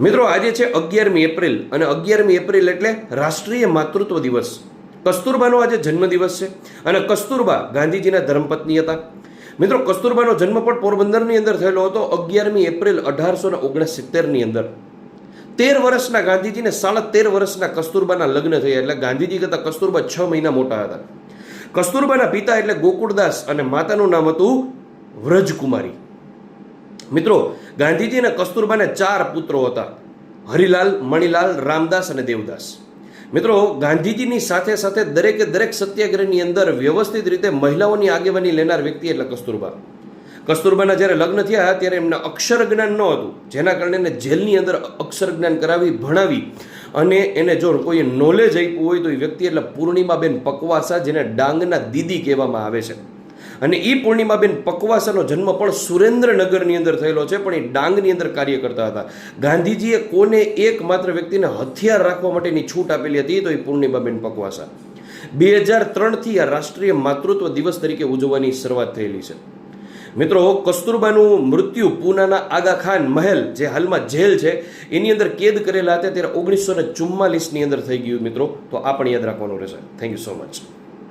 મિત્રો આજે છે 11મી એપ્રિલ અને 11મી એપ્રિલ એટલે રાષ્ટ્રીય માતૃત્વ દિવસ. કસ્તુરબાનો આજે જન્મદિવસ છે અને કસ્તુરબા ગાંધીજીના ધર્મપત્ની હતા. મિત્રો કસ્તુરબાનો જન્મ પણ પોરબંદરની અંદર થયેલો હતો 11મી એપ્રિલ 1869ની અંદર. 13 વર્ષના ગાંધીજીને 13.5 વર્ષના કસ્તુરબાના લગ્ન થયા. એટલે ગાંધીજી કરતા કસ્તુરબા 6 મહિના મોટા હતા. કસ્તુરબાના પિતા એટલે ગોકુળદાસ અને માતાનું નામ હતું વ્રજકુમારી. મિત્રો ગાંધીજી અને કસ્તુરબાને 4 પુત્રો હતા: હરિલાલ, મણિલાલ, રામદાસ અને દેવદાસ. મિત્રો ગાંધીજીની સાથે સાથે દરેક સત્યાગ્રહની અંદર વ્યવસ્થિત રીતે મહિલાઓની આગેવાની લેનાર વ્યક્તિ એટલે કસ્તુરબા. કસ્તુરબાના જ્યારે લગ્ન થયા ત્યારે એમને અક્ષર જ્ઞાન ન હતું, જેના કારણે એને જેલની અંદર અક્ષર જ્ઞાન કરાવી, ભણાવી અને એને જો કોઈ નોલેજ આપ્યું હોય તો એ વ્યક્તિ એટલે પૂર્ણિમાબેન પકવાસા, જેને ડાંગના દીદી કહેવામાં આવે છે. અને એ પૂર્ણિમાબેન પકવાસાનો જન્મ પણ સુરેન્દ્રનગરની અંદર થયેલો છે, પણ એ ડાંગની અંદર કાર્ય કરતા હતા. ગાંધીજીએ કોને એકમાત્ર વ્યક્તિને હથિયાર રાખવા માટેની છૂટ આપેલી હતી તો એ પૂર્ણિમાબેન પકવાસા. 2003થી આ રાષ્ટ્રીય માતૃત્વ દિવસ તરીકે ઉજવવાની શરૂઆત થયેલી છે. મિત્રો કસ્તુરબાનું મૃત્યુ પૂનાના આગા ખાન મહેલ, જે હાલમાં જેલ છે, એની અંદર કેદ કરેલા હતા ત્યારે 1944ની અંદર થઈ ગયું. મિત્રો તો આ પણ યાદ રાખવાનું રહેશે. Thank you so much.